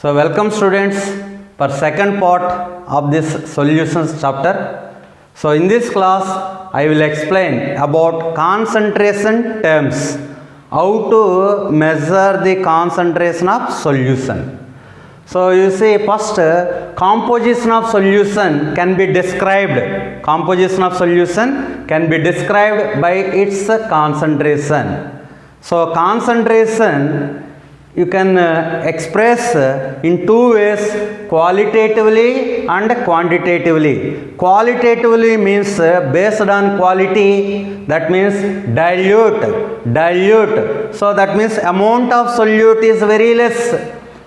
So welcome students for second part of this solutions chapter. So in this class I will explain about concentration terms, how to measure the concentration of solution. So you see, first composition of solution can be described. Composition of solution can be described by its concentration. So concentration you can express in two ways, qualitatively and quantitatively. Qualitatively means based on quality, that means dilute. So that means amount of solute is very less,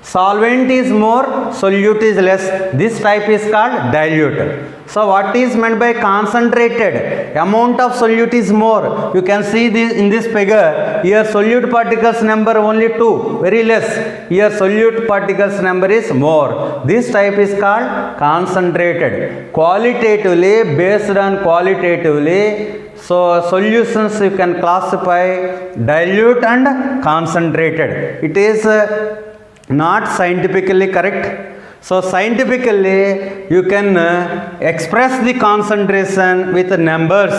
solvent is more, solute is less. This type is called dilute. So what is meant by concentrated? Amount of solute is more. You can see this in this figure. Here solute particles number only 2, very less. Here solute particles number is more. This type is called concentrated. Qualitatively, based on qualitatively, so solutions you can classify dilute and concentrated. It is not scientifically correct. So scientifically you can express the concentration with numbers,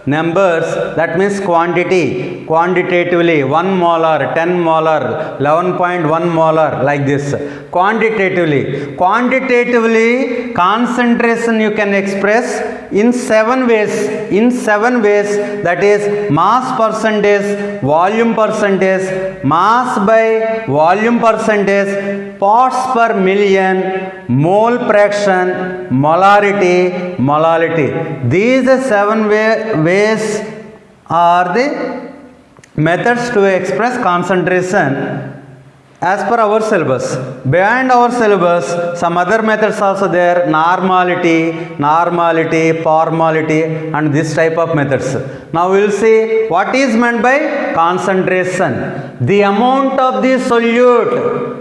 that means quantity, quantitatively 1 molar, 10 molar, 11.1 molar, like this. Quantitatively concentration you can express in 7 ways, that is mass percentage, volume percentage, mass by volume percentage, parts per million, mole fraction, molarity. These 7 ways are the methods to express concentration as per our syllabus. Behind our syllabus, some other methods also there, normality, formality, and this type of methods. Now we will see what is meant by concentration. The amount of the solute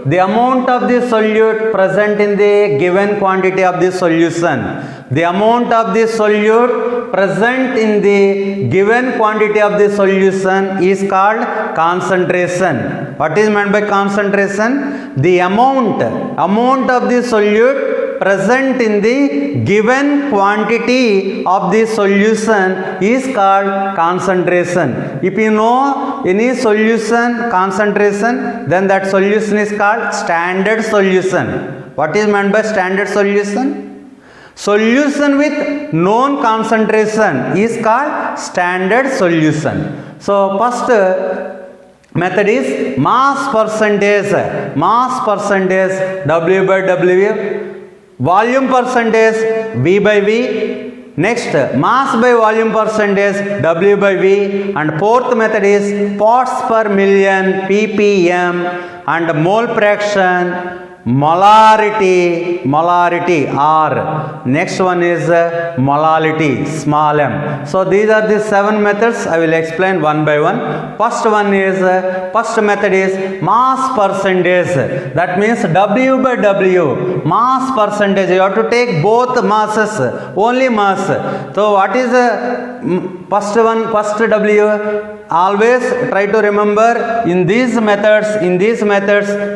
present in the given quantity of the solution. The amount of the solute present in the given quantity of the solution is called concentration. What is meant by concentration? The amount of the solute present in the given quantity of the solution is called concentration. If you know any solution concentration, then that solution is called standard solution. What is meant by standard solution? Solution with known concentration is called standard solution. So first method is mass percentage, W by W, volume percentage, V by V. Next, mass by volume percentage, W by V, and fourth method is parts per million, ppm, and mole fraction, molarity, R. Next one is molality, small m. So these are the 7 methods. I will explain one by one. First method is mass percentage. That means W by W, mass percentage. You have to take both masses, only mass. So what is first W? Always try to remember in these methods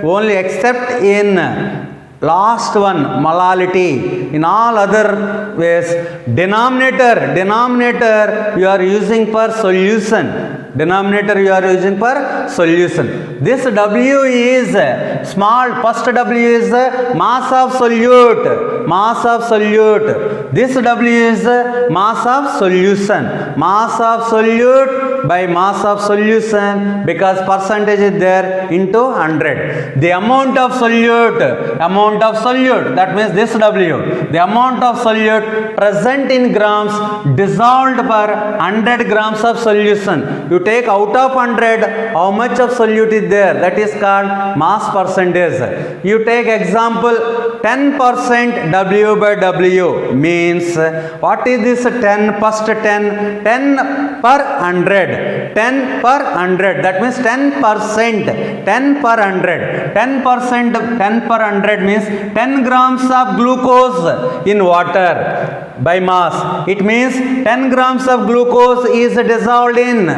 only, except in last one, molality. In all other ways, denominator you are using for solution. This W is small. First W is mass of solute. This W is mass of solution. Mass of solute by mass of solution, because percentage is there, into 100. The amount of solute, that means this W, the amount of solute present in grams dissolved per 100 grams of solution. You take out of 100 how much of solute is there, that is called mass percentage. You take example 10% W by W means, what is this 10? First 10 per 100. 10 per 100, that means 10%, 10 per 100. 10% per 100 means 10 grams of glucose in water by mass. It means 10 grams of glucose is dissolved in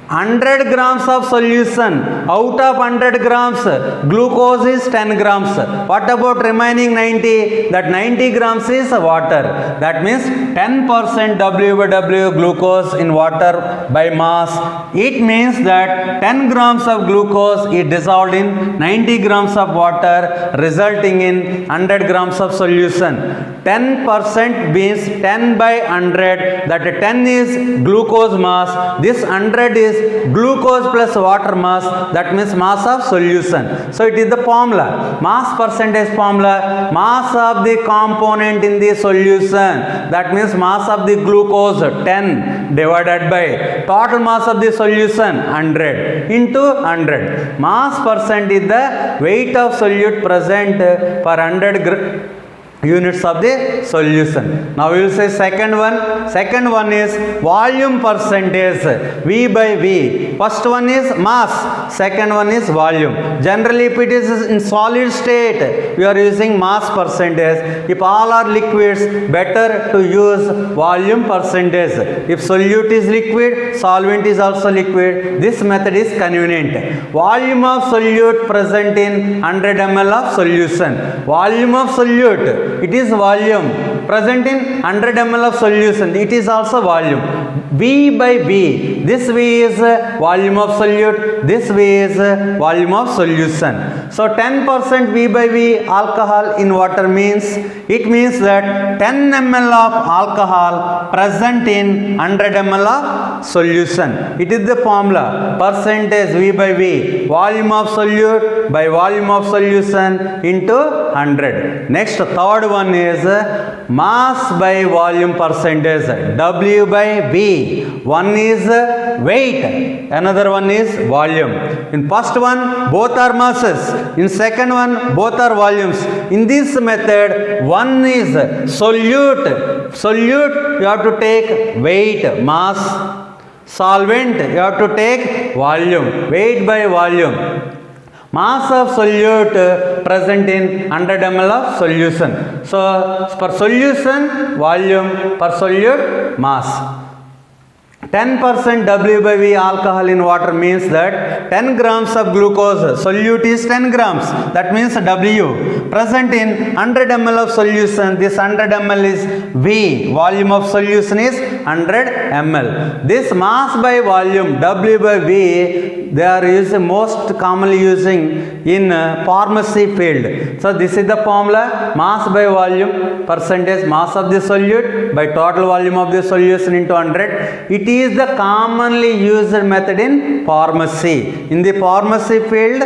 100 grams of solution, out of 100 grams, glucose is 10 grams. What about remaining 90? That 90 grams is water. That means 10% W by W glucose in water by mass. It means that 10 grams of glucose is dissolved in 90 grams of water, resulting in 100 grams of solution. 10% means 10 by 100. That 10 is glucose mass. This 100 is glucose plus water mass, that means mass of solution. So it is the formula, mass percentage formula, mass of the component in the solution, that means mass of the glucose 10 divided by total mass of the solution 100 into 100. Mass percent is the weight of solute present per 100 units of the solution. Now we will say second one. Second one is volume percentage, V by V. First one is mass, second one is volume. Generally if it is in solid state, we are using mass percentage. If all are liquids, better to use volume percentage. If solute is liquid, solvent is also liquid. This method is convenient. Volume of solute present in 100 ml of solution. Volume of solute, it is volume present in 100 ml of solution, it is also volume. V by V, this V is volume of solute, this V is volume of solution. So 10% V by V alcohol in water means, it means that 10 ml of alcohol present in 100 ml of solution. It is the formula, percentage V by V, volume of solute by volume of solution into 100. Next, third one is mass by volume percentage, W by V. One is weight, another one is volume. In first one, both are masses. In second one, both are volumes. In this method, one is solute. Solute, you have to take weight, mass. Solvent, you have to take volume, weight by volume. Mass of solute present in 100 ml of solution. So, per solution, volume, per solute, mass. 10% W by V alcohol in water means that 10 grams of glucose, solute is 10 grams, that means W. Present in 100 ml of solution, this 100 ml is V, volume of solution is 100 ml. This mass by volume, W by V, they are using, most commonly using in pharmacy field. So this is the formula, mass by volume, percentage mass of the solute by total volume of the solution into 100. It is the commonly used method in pharmacy. In the pharmacy field,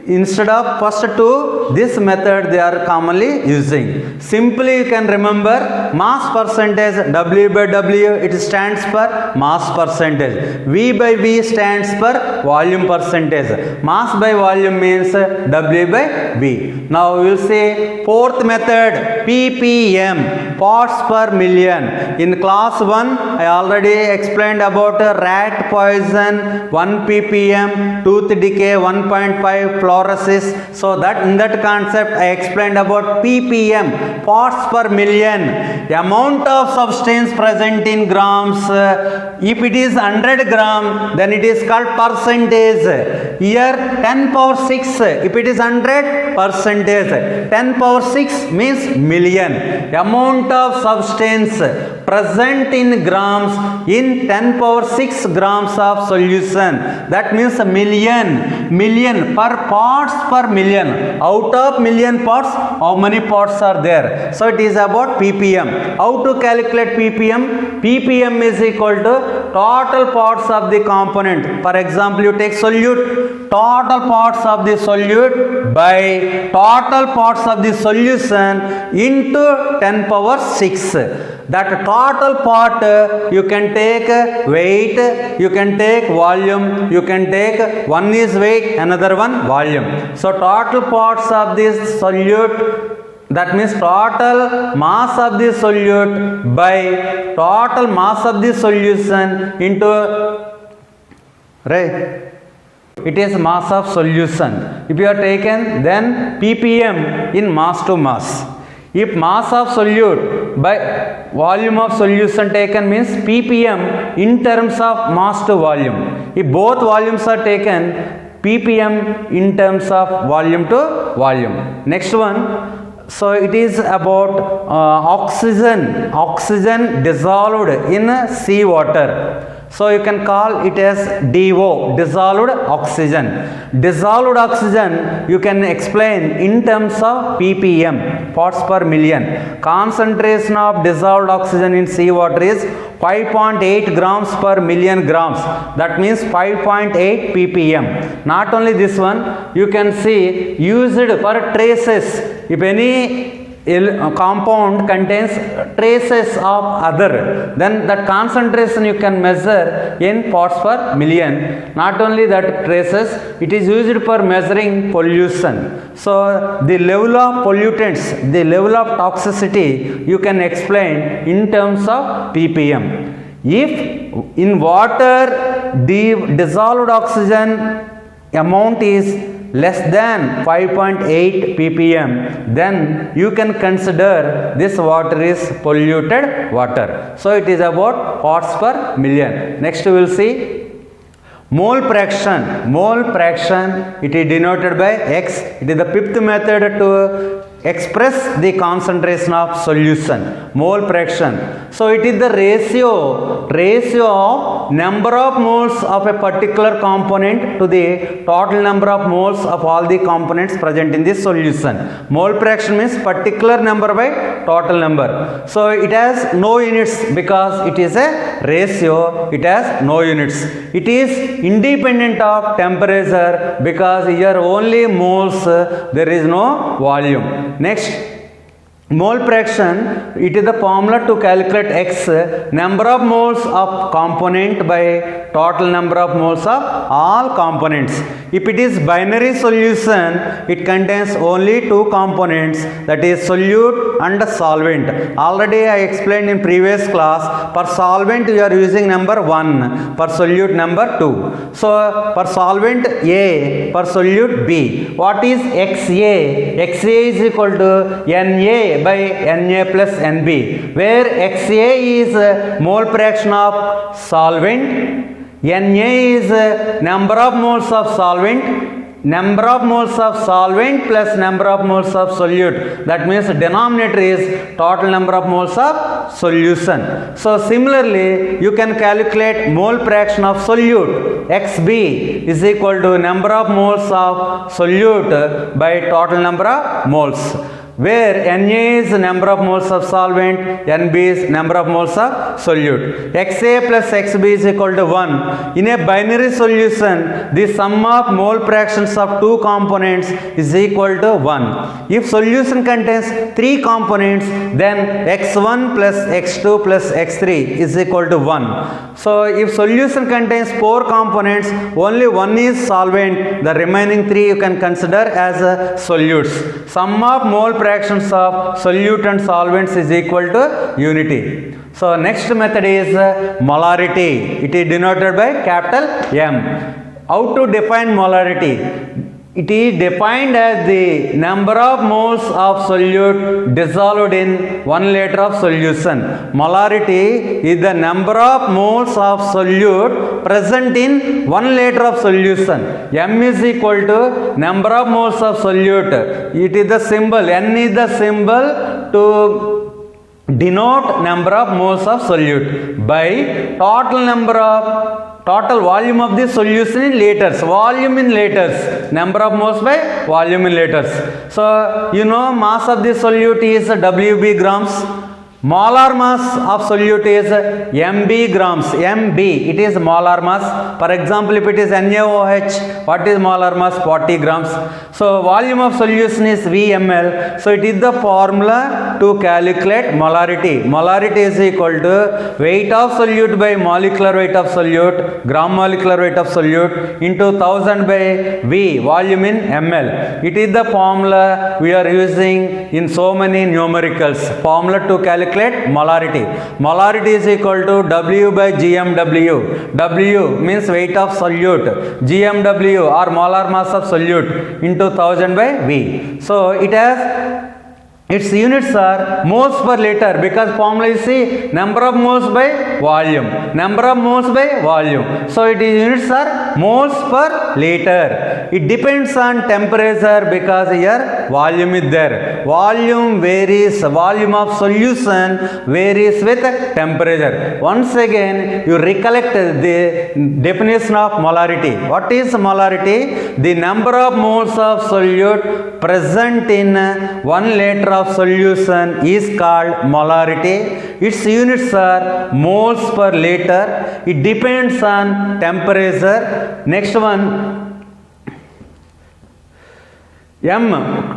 instead of first two, this method they are commonly using. Simply you can remember mass percentage, W by W, it stands for mass percentage. V by V stands for volume percentage. Mass by volume means W by V. Now we will say fourth method, ppm, parts per million. In class 1, I already explained about rat poison, 1 ppm, tooth decay, 1.5, fluorosis. So that in that concept I explained about ppm, parts per million, the amount of substance present in grams. If it is 100 gram, then it is called percentage. Here 10 power 6, if it is 100, percentage. 10 power 6 means million. The amount of substance present in grams in 10 power 6 grams of solution. That means a million per parts per million. Out of million parts, how many parts are there? So it is about ppm. How to calculate ppm? ppm is equal to total parts of the component. For example, you take solute, total parts of the solute by total parts of the solution into 10 power 6. That total part you can take weight, you can take volume, you can take one is weight, another one volume. So total parts of this solute, that means total mass of the solute by total mass of the solution into, right? It is mass of solution. If you are taken, then ppm in mass to mass. If mass of solute, by volume of solution taken means ppm in terms of mass to volume. If both volumes are taken, ppm in terms of volume to volume. Next one, so it is about oxygen dissolved in sea water. So you can call it as DO, dissolved oxygen. Dissolved oxygen you can explain in terms of ppm, parts per million. Concentration of dissolved oxygen in sea water is 5.8 grams per million grams. That means 5.8 ppm. Not only this one, you can see used for traces. If any compound contains traces of other, then that concentration you can measure in parts per million. Not only that traces, it is used for measuring pollution. So the level of pollutants, the level of toxicity you can explain in terms of ppm. If in water the dissolved oxygen amount is less than 5.8 ppm, then you can consider this water is polluted water. So it is about parts per million. Next we will see mole fraction. Mole fraction, it is denoted by x. It is the fifth method to express the concentration of solution, mole fraction. So it is the ratio of number of moles of a particular component to the total number of moles of all the components present in this solution. Mole fraction means particular number by total number. So it has no units because it is a ratio, it has no units. It is independent of temperature because here only moles, there is no volume. Next, mole fraction, it is the formula to calculate x, number of moles of component by total number of moles of all components. If it is binary solution, it contains only two components, that is solute and solvent. Already I explained in previous class, for solvent you are using number 1, for solute number 2. So for solvent A, for solute B. What is XA? XA is equal to Na by Na plus Nb, where XA is mole fraction of solvent, Na is number of moles of solvent, number of moles of solvent plus number of moles of solute. That means denominator is total number of moles of solution. So similarly, you can calculate mole fraction of solute. Xb is equal to number of moles of solute by total number of moles, where Na is number of moles of solvent, Nb is number of moles of solute. Xa plus Xb is equal to 1. In a binary solution, the sum of mole fractions of two components is equal to 1. If solution contains three components, then x1 plus x2 plus x3 is equal to 1. So if solution contains four components, only one is solvent, the remaining three you can consider as solutes. Sum of mole fractions of solute and solvents is equal to unity. So next method is molarity. It is denoted by capital M. How to define molarity? It is defined as the number of moles of solute dissolved in 1 liter of solution. Molarity is the number of moles of solute present in 1 liter of solution. M is equal to number of moles of solute. It is the symbol, N is the symbol to denote number of moles of solute, by total volume of the solution in liters, volume in liters, number of moles by volume in liters. So you know mass of the solute is Wb grams. Molar mass of solute is mb grams. Mb, it is molar mass. For example, if it is NaOH, what is molar mass? 40 grams. So volume of solution is Vml. So it is the formula to calculate molarity. Molarity is equal to weight of solute by molecular weight of solute, gram molecular weight of solute, into 1000 by V, volume in ml. It is the formula we are using in so many numericals. Formula to calculate molarity. Molarity is equal to W by GMW. W means weight of solute, GMW or molar mass of solute, into 1000 by V. So it has its units are moles per liter, because formula is see number of moles by volume, number of moles by volume. So it is units are moles per liter. It depends on temperature, because here volume is there. Volume varies, volume of solution varies with temperature. Once again you recollect the definition of molarity. What is molarity? The number of moles of solute present in 1 liter of solution is called molarity. Its units are moles per liter. It depends on temperature. Next one, M,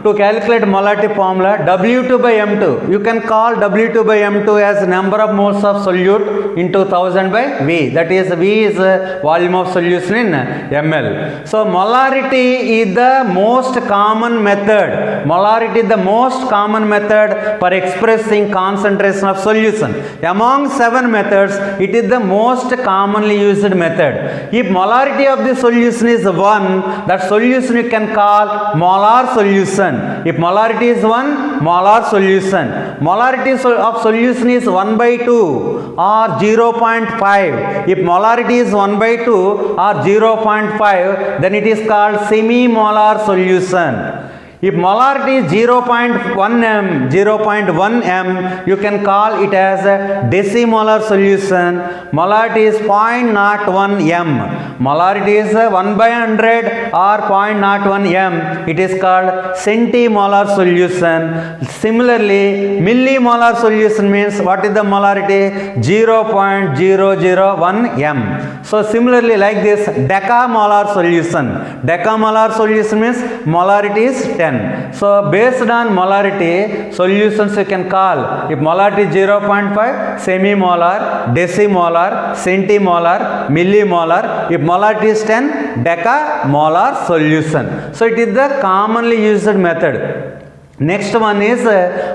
to calculate molarity formula, W2 by M2. You can call W2 by M2 as number of moles of solute into 1000 by V. That is, V is volume of solution in ml. So molarity is the most common method. Molarity is the most common method for expressing concentration of solution. Among 7 methods, it is the most commonly used method. If molarity of the solution is 1, that solution you can call molar solution. If molarity is 1, molar solution. Molarity of solution is 1 by 2 or 0.5. If molarity is 1 by 2 or 0.5, then it is called semi-molar solution. If molarity is 0.1 m, you can call it as a decimolar solution. Molarity is 0.01 m. Molarity is 1 by 100 or 0.01 m. It is called centimolar solution. Similarly, millimolar solution means what is the molarity? 0.001 m. So similarly, like this, decamolar solution. Decamolar solution means molarity is 10. So based on molarity, solutions you can call. If molarity is 0.5, semimolar, decimolar, centimolar, millimolar. If molarity is 10, decamolar solution. So it is the commonly used method. Next one is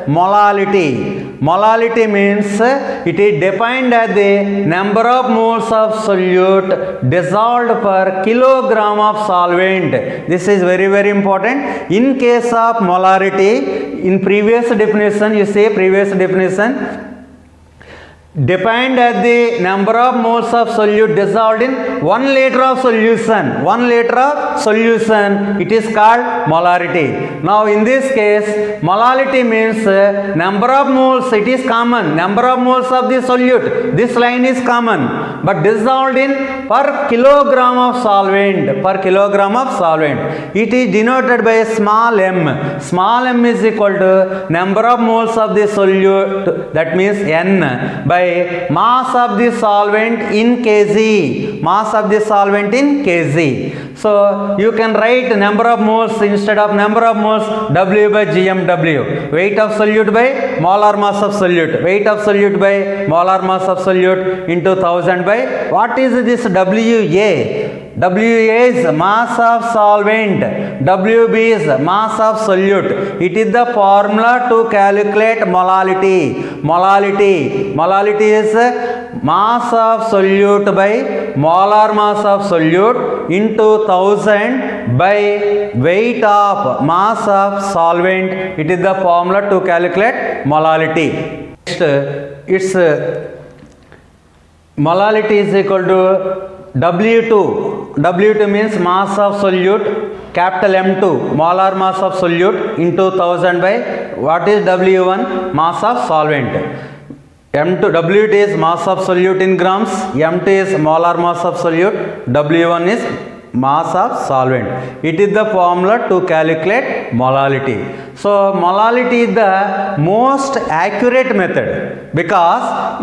molality. Molality means it is defined as the number of moles of solute dissolved per kilogram of solvent. This is very, very important. In case of molarity, in previous definition, you say previous definition, defined as the number of moles of solute dissolved in 1 liter of solution. 1 liter of solution, it is called molarity. Now in this case, molality means number of moles, it is common. Number of moles of the solute, this line is common, but dissolved in per kilogram of solvent. Per kilogram of solvent. It is denoted by small m. Small m is equal to number of moles of the solute, that means n, by mass of the solvent in kg. Mass of the solvent in kg. So you can write number of moles instead of number of moles, W by GMW. Weight of solute by molar mass of solute. Weight of solute by molar mass of solute into 1000 by, what is this WA? WA is mass of solvent, WB is mass of solute. It is the formula to calculate molality. Molality is mass of solute by molar mass of solute into 1000 by weight of mass of solvent. It is the formula to calculate molality. Next, its molality is equal to W2. W2 means mass of solute, capital M2, molar mass of solute into 1000 by, what is W1? Mass of solvent. M2, W2 is mass of solute in grams, M2 is molar mass of solute, W1 is mass of solvent. It is the formula to calculate molality. So molality is the most accurate method because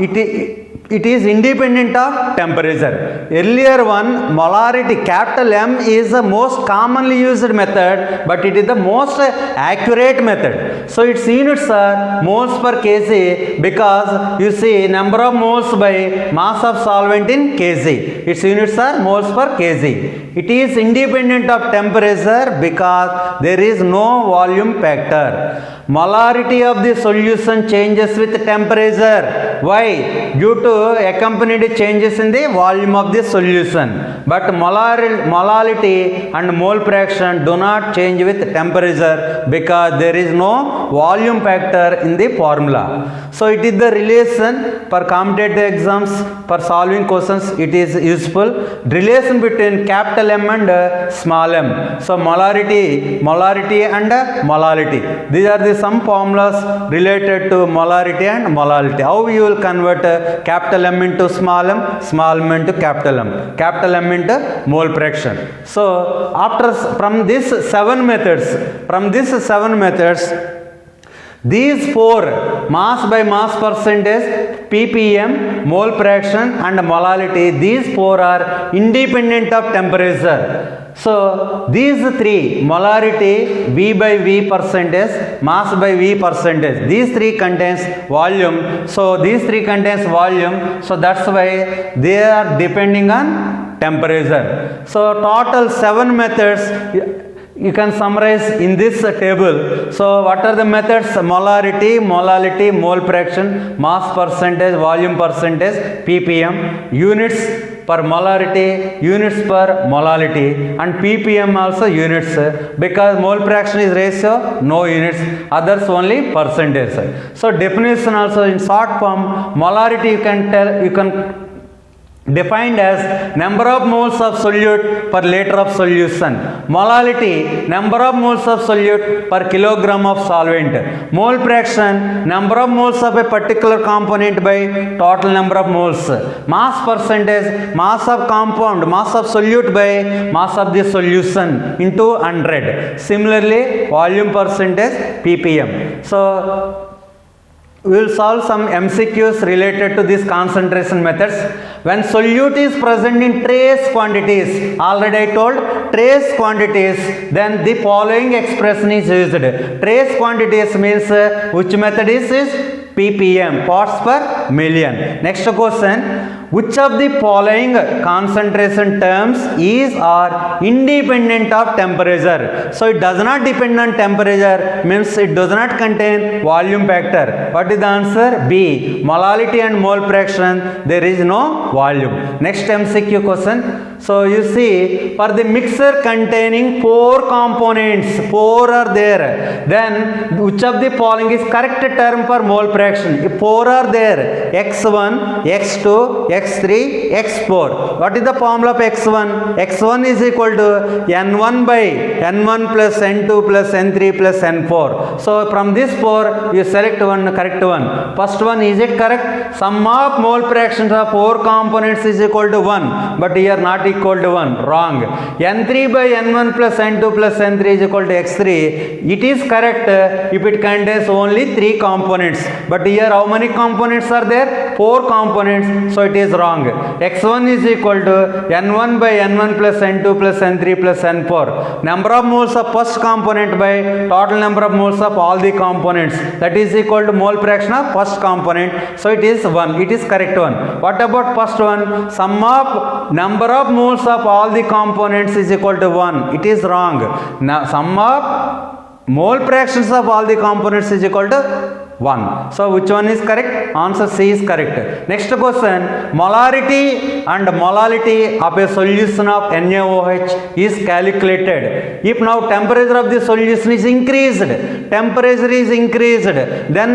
it is independent of temperature. Earlier one, molarity, capital M, is the most commonly used method, but it is the most accurate method. So its units are moles per kg, because you see number of moles by mass of solvent in kg. Its units are moles per kg. It is independent of temperature because there is no volume factor. Molarity of the solution changes with temperature. Why? Due to accompanied changes in the volume of the solution. But molality and mole fraction do not change with temperature because there is no volume factor in the formula. So it is the relation for competitive exams, for solving questions it is useful. Relation between capital M and small m. So molarity and molality. These are the some formulas related to molarity and molality. How you will convert capital M into small m into capital M into mole fraction. So from these seven methods, these four, mass by mass percentage, ppm, mole fraction and molality, these four are independent of temperature. So these three, molarity, V by V percentage, mass by V percentage, these three contains volume. So these three contains volume. So that's why they are depending on temperature. So total 7 methods you can summarize in this table. So what are the methods? Molarity, molality, mole fraction, mass percentage, volume percentage, ppm, units per molarity, units per molality, and ppm also units, because mole fraction is ratio, no units, others only percentage. So definition also in short form, molarity you can defined as number of moles of solute per liter of solution. Molality, number of moles of solute per kilogram of solvent. Mole fraction, number of moles of a particular component by total number of moles. Mass percentage, mass of compound, mass of solute by mass of the solution into 100. Similarly, volume percentage, ppm. So we will solve some MCQs related to these concentration methods. When solute is present in trace quantities, already I told trace quantities, then the following expression is used. Trace quantities means which method is ppm, parts per million. Next question. Which of the following concentration terms is or independent of temperature? So it does not depend on temperature, means it does not contain volume factor. What is the answer? B. Molality and mole fraction, there is no volume. Next MCQ question. So you see, for the mixture containing 4 components, 4 are there, then which of the following is correct term for mole fraction? If 4 are there, x1, x2, x3, x4. What is the formula of x1? x1 is equal to n1 by n1 plus n2 plus n3 plus n4. So from this 4, you select one correct one. First one, is it correct? Sum of mole fractions of 4 components is equal to 1, but here not equal to 1. Wrong. n3 by n1 plus n2 plus n3 is equal to x3. It is correct if it contains only 3 components, but here how many components are there? 4 components, so it is wrong. x1 is equal to n1 by n1 plus n2 plus n3 plus n4. Number of moles of first component by total number of moles of all the components, that is equal to mole fraction of first component, so it is 1. It is correct one. What about first one? Sum of number of moles of all the components is equal to 1. It is wrong. Now sum of mole fractions of all the components is equal to 1. So which one is correct? Answer C is correct. Next question. Molarity and molality of a solution of NaOH is calculated. If now temperature of the solution is increased, then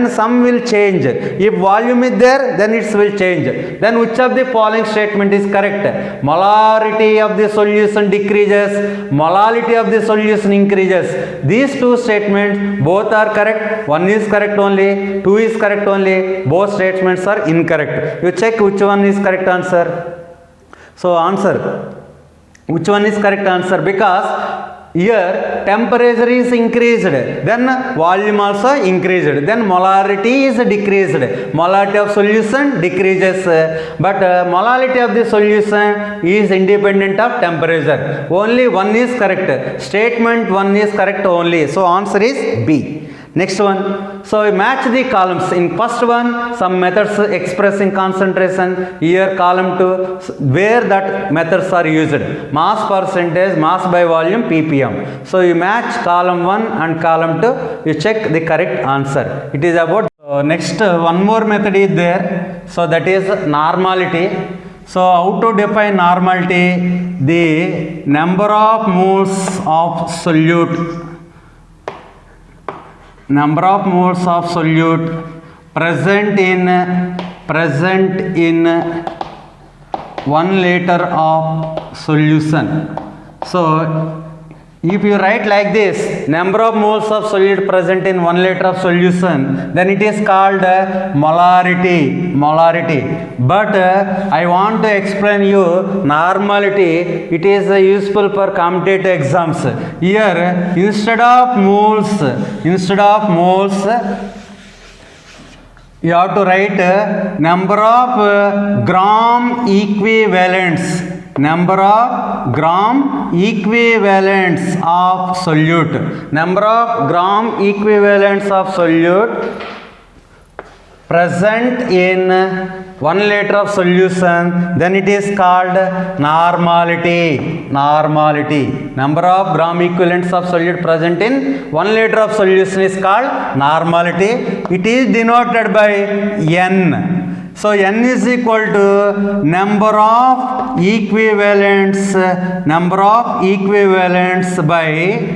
some will change. If volume is there, then it will change. Then which of the following statement is correct? Molarity of the solution decreases, molality of the solution increases. These two statements both are correct. One is correct only, 2 is correct only, both statements are incorrect. You check which one is correct answer. So answer, which one is correct answer? Because here temperature is increased, then volume also increased, then molarity is decreased. Molarity of solution decreases, but molality of the solution is independent of temperature. Only one is correct. Statement 1 is correct only. So answer is B. Next one, so we match the columns. In first one, some methods expressing concentration. Here column 2, where that methods are used. Mass percentage, mass by volume, ppm. So you match column 1 and column 2, you check the correct answer. It is about next one more method is there. So that is normality. So how to define normality? The number of moles of solute, number of moles of solute present in 1 liter of solution. So if you write like this, number of moles of solute present in 1 liter of solution, then it is called molarity. But I want to explain you normality. It is useful for competitive exams. Here instead of moles, you have to write number of gram equivalents. Number of gram equivalents of solute. Number of gram equivalents of solute present in 1 liter of solution, then it is called normality. Number of gram equivalents of solute present in 1 liter of solution is called normality. It is denoted by N. So N is equal to number of equivalents by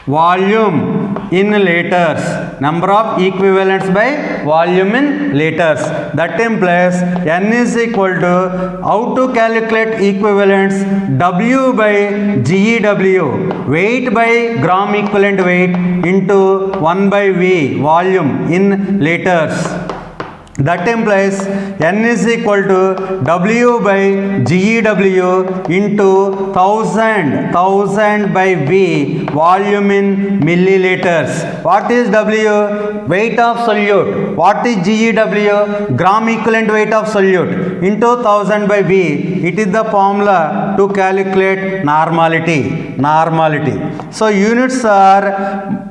volume in liters. Number of equivalents by volume in liters. That implies N is equal to, how to calculate equivalents, W by GEW, weight by gram equivalent weight into 1 by V, volume in liters. That implies N is equal to W by GEW into 1000 by V, volume in milliliters. What is W? Weight of solute. What is GEW? Gram equivalent weight of solute into 1000 by V. It is the formula to calculate normality. So units are,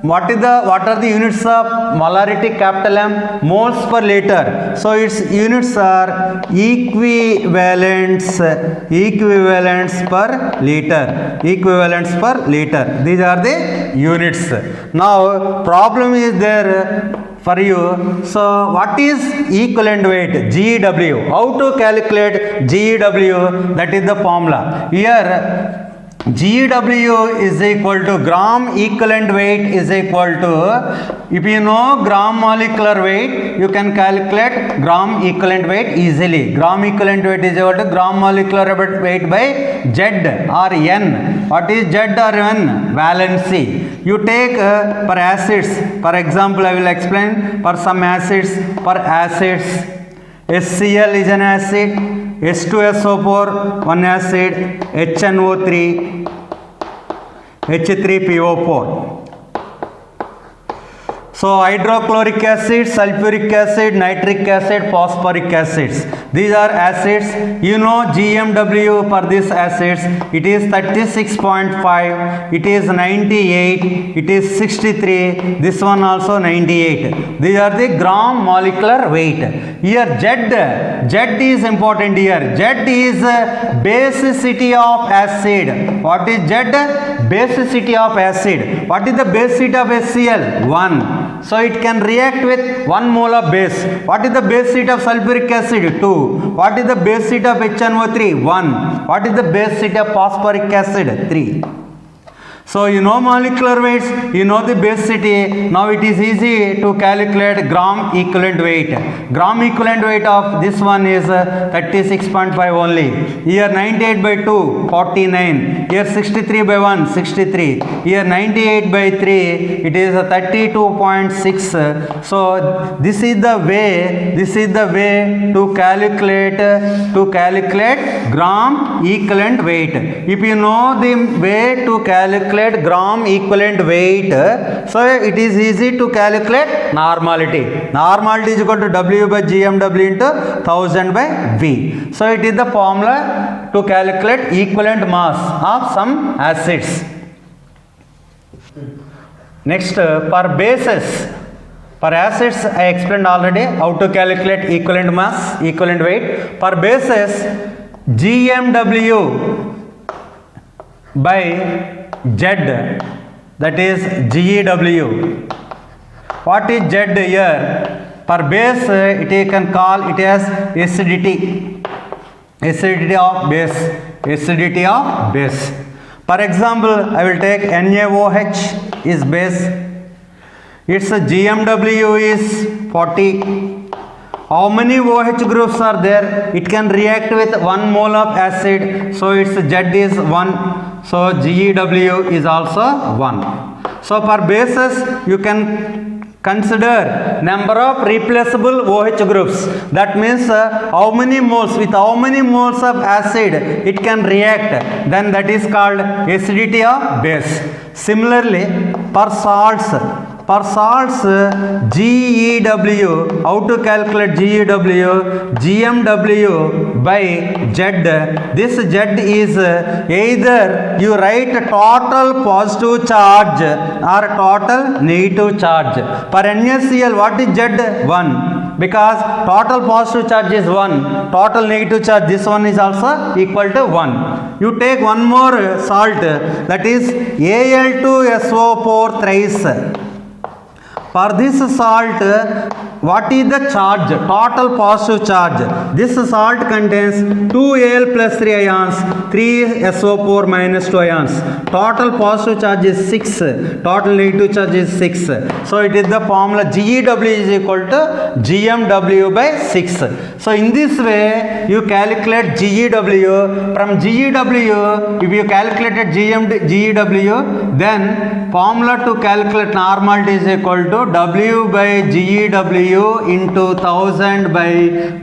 what are the units of molarity? Capital M, moles per liter. So its units are equivalents per liter. These are the units. Now problem is there for you. So what is equivalent weight? GEW. How to calculate GEW? That is the formula. Here GEW is equal to gram equivalent weight is equal to, if you know gram molecular weight, you can calculate gram equivalent weight easily. Gram equivalent weight is equal to gram molecular weight by Z or N. What is Z or N? Valency. You take for acids, for example I will explain for some acids. For acids, HCl is an acid, H2SO4 one acid, HNO3, H3PO4. So hydrochloric acid, sulfuric acid, nitric acid, phosphoric acids. These are acids. You know GMW for these acids. It is 36.5. It is 98. It is 63. This one also 98. These are the gram molecular weight. Here Z is important here. Z is basicity of acid. What is Z? Basicity of acid. What is the basicity of HCl? 1. So it can react with 1 mole of base. What is the basicity of sulfuric acid? 2. What is the basicity of HNO3? 1. What is the basicity of phosphoric acid? 3. So you know molecular weights, you know the basicity. Now it is easy to calculate gram equivalent weight. Gram equivalent weight of this one is 36.5 only. Here 98 by 2, 49. Here 63 by 1, 63. Here 98 by 3, it is 32.6. So this is the way to calculate gram equivalent weight. If you know the way to calculate gram equivalent weight, so it is easy to calculate normality. Normality is equal to W by GMW into 1000 by V. So it is the formula to calculate equivalent mass of some acids. Next, for bases, for acids I explained already how to calculate equivalent mass, equivalent weight. For bases, GMW by Z, that is GEW. What is Z here? For base, it you can call it as acidity. Acidity of base. Acidity of base. For example, I will take NaOH is base. Its GMW is 40. How many OH groups are there? It can react with 1 mole of acid. So its Z is 1. So GEW is also 1. So for bases, you can consider number of replaceable OH groups. That means how many moles, with how many moles of acid it can react, then that is called acidity of base. Similarly, for salts, GEW, how to calculate GEW? GMW by Z. This Z is either you write total positive charge or total negative charge. For NaCl, what is Z? 1. Because total positive charge is 1, total negative charge, this one is also equal to 1. You take one more salt, that is Al2SO4 thrice. For this salt, what is the charge? Total positive charge. This salt contains 2Al plus 3 ions, 3SO4 minus 2 ions. Total positive charge is 6. Total negative charge is 6. So it is the formula GEW is equal to GMW by 6. So in this way, you calculate GEW. From GEW, if you calculated GEW, then formula to calculate normality is equal to W by GEW into 1000 by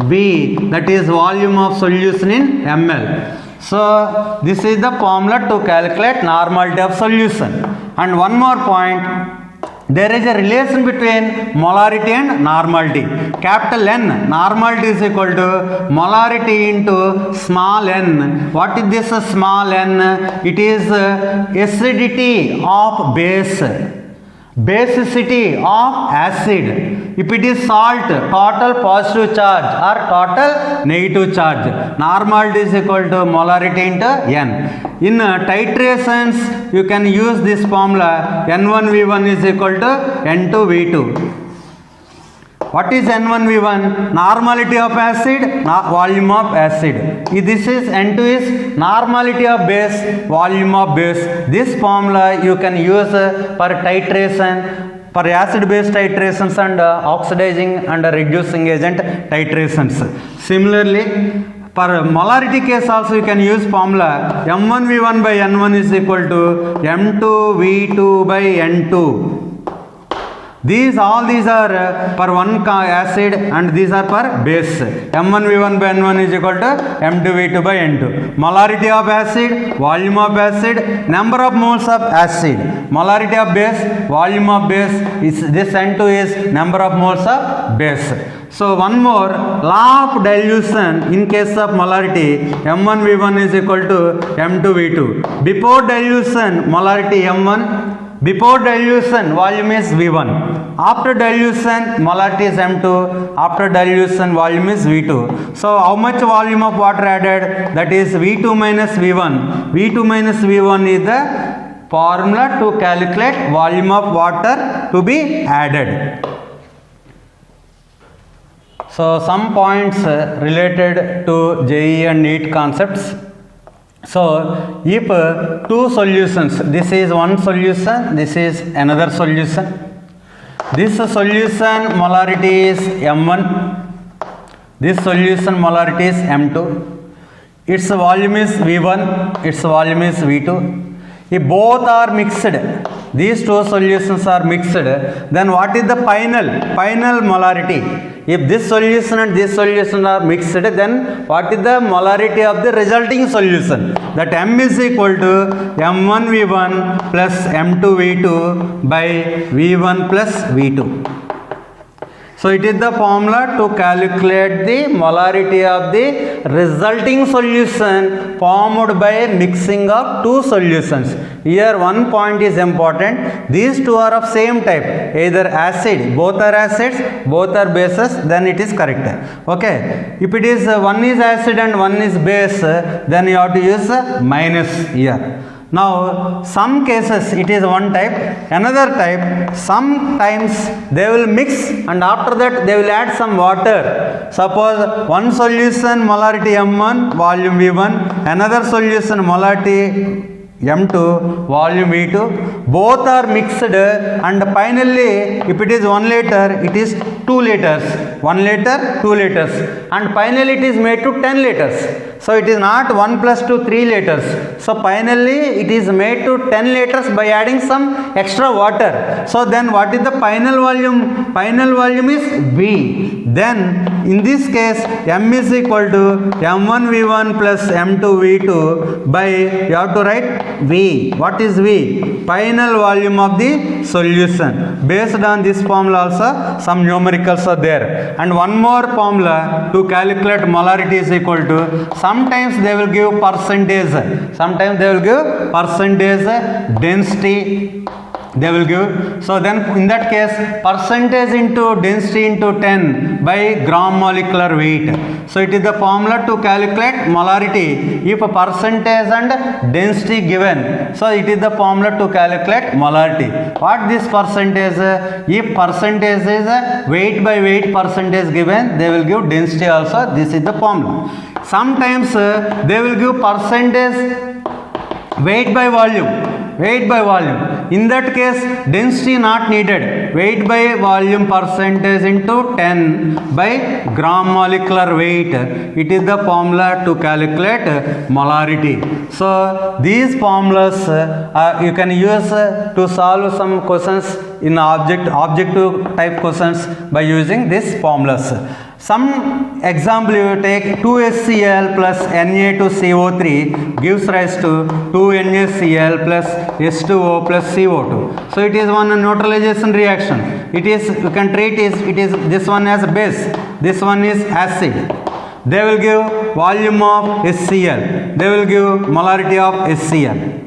V, that is volume of solution in ml. So this is the formula to calculate normality of solution. And one more point, there is a relation between molarity and normality. Capital N, normality is equal to molarity into small n. What is this small n? It is acidity of base, basicity of acid. If it is salt, total positive charge or total negative charge. Normality is equal to molarity into N. In titrations, you can use this formula. N1V1 is equal to N2V2. What is N1V1? Normality of acid, volume of acid. This is N2 is normality of base, volume of base. This formula you can use for titration, for acid-base titrations and oxidizing and reducing agent titrations. Similarly, for molarity case also you can use formula M1V1 by N1 is equal to M2V2 by N2. All these are for one acid and these are for base. M1V1 by N1 is equal to M2V2 by N2. Molarity of acid, volume of acid, number of moles of acid. Molarity of base, volume of base, is this N2 is number of moles of base. So one more, law of dilution in case of molarity, M1V1 is equal to M2V2. Before dilution, molarity M1. Before dilution, volume is V1. After dilution, molarity is M2. After dilution, volume is V2. So how much volume of water added? That is V2 minus V1. V2 minus V1 is the formula to calculate volume of water to be added. So some points related to JEE and NEET concepts. So if two solutions, this is one solution, this is another solution. This solution molarity is M1, this solution molarity is M2. Its volume is V1, its volume is V2. If both are mixed, these two solutions are mixed, then what is the final molarity? If this solution and this solution are mixed, then what is the molarity of the resulting solution? That M is equal to M1V1 plus M2V2 by V1 plus V2. So it is the formula to calculate the molarity of the resulting solution formed by mixing of two solutions. Here one point is important. These two are of same type, either acid, both are acids, both are bases, then it is correct. Okay. If it is one is acid and one is base, then you have to use minus here. Now some cases it is one type, another type sometimes they will mix and after that they will add some water. Suppose one solution molarity M1 volume V1, another solution molarity M2 volume V2, both are mixed and finally if it is 1 liter it is 2 liters, 1 liter 2 liters and finally it is made to 10 liters. So it is not 1 plus 2 3 liters. So finally it is made to 10 liters by adding some extra water. So then what is the final volume? Final volume is V. Then in this case M is equal to M1 V1 plus M2 V2 by, you have to write V. What is V? Final volume of the solution. Based on this formula also some numericals are there. And one more formula to calculate molarity is equal to, sometimes they will give percentage, sometimes they will give percentage density they will give. So then in that case percentage into density into 10 by gram molecular weight. So it is the formula to calculate molarity if a percentage and density given. So it is the formula to calculate molarity. What this percentage? If percentage is weight by weight percentage given, they will give density also. This is the formula. Sometimes they will give percentage weight by volume. Weight by volume. In that case density not needed. Weight by volume percentage into 10 by gram molecular weight. It is the formula to calculate molarity. So these formulas you can use to solve some questions in objective type questions by using these formulas. Some example you take 2HCl plus Na2CO3 gives rise to 2NaCl plus H2O plus CO2. So it is one neutralization reaction. It is, you can treat it is this one as base, this one is acid. They will give volume of HCl, they will give molarity of HCl.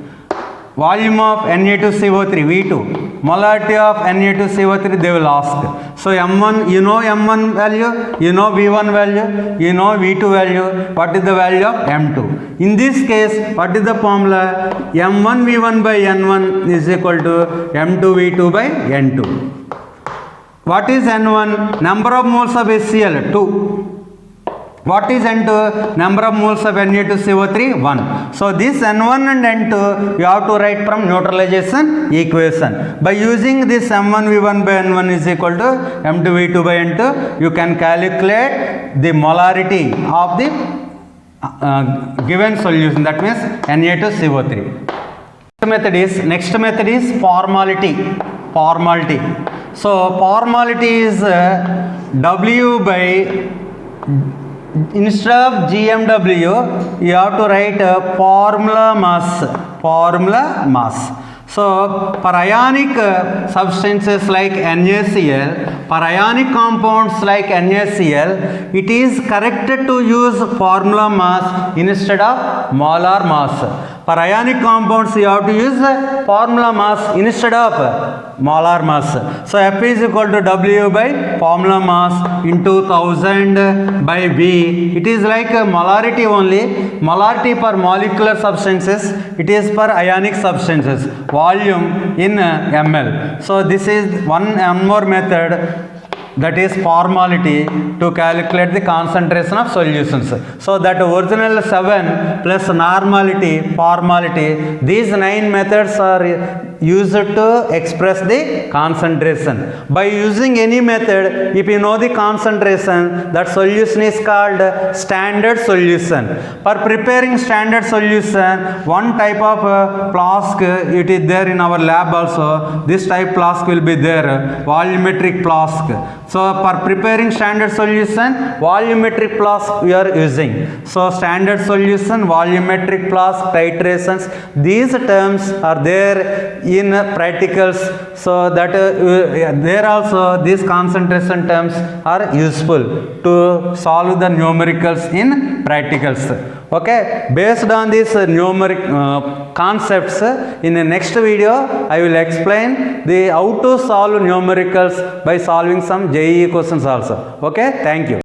Volume of Na2CO3 V2, molarity of Na2CO3 they will ask. So M1, you know M1 value, you know V1 value, you know V2 value, what is the value of M2? In this case, what is the formula? M1 V1 by N1 is equal to M2 V2 by N2. What is N1? Number of moles of HCl, 2. What is N2? Number of moles of Na2CO3, 1. So this N1 and N2 you have to write from neutralization equation. By using this M1 V1 by N1 is equal to M2 V2 by N2, you can calculate the molarity of the given solution, that means Na2CO3. Next method is formality. Formality. So formality is W by, instead of GMW, you have to write a formula mass. Formula mass. So, for ionic substances like NaCl, for ionic compounds like NaCl, it is correct to use formula mass instead of molar mass. For ionic compounds, you have to use formula mass instead of molar mass. So, F is equal to W by formula mass into 1000 by V. It is like a molarity only. Molarity for molecular substances, it is for ionic substances. Volume in ml. So, this is one more method, that is formality, to calculate the concentration of solutions. So that original 7 plus normality, formality, these 9 methods are used to express the concentration. By using any method, if you know the concentration, that solution is called standard solution. For preparing standard solution, one type of flask, it is there in our lab also. This type flask will be there, volumetric flask. So for preparing standard solution, volumetric flask we are using. So standard solution, volumetric flask, titrations, these terms are there in practicals, so that there also these concentration terms are useful to solve the numericals in practicals. Okay, based on these numeric concepts, in the next video I will explain the how to solve numericals by solving some JEE questions also. Okay, thank you.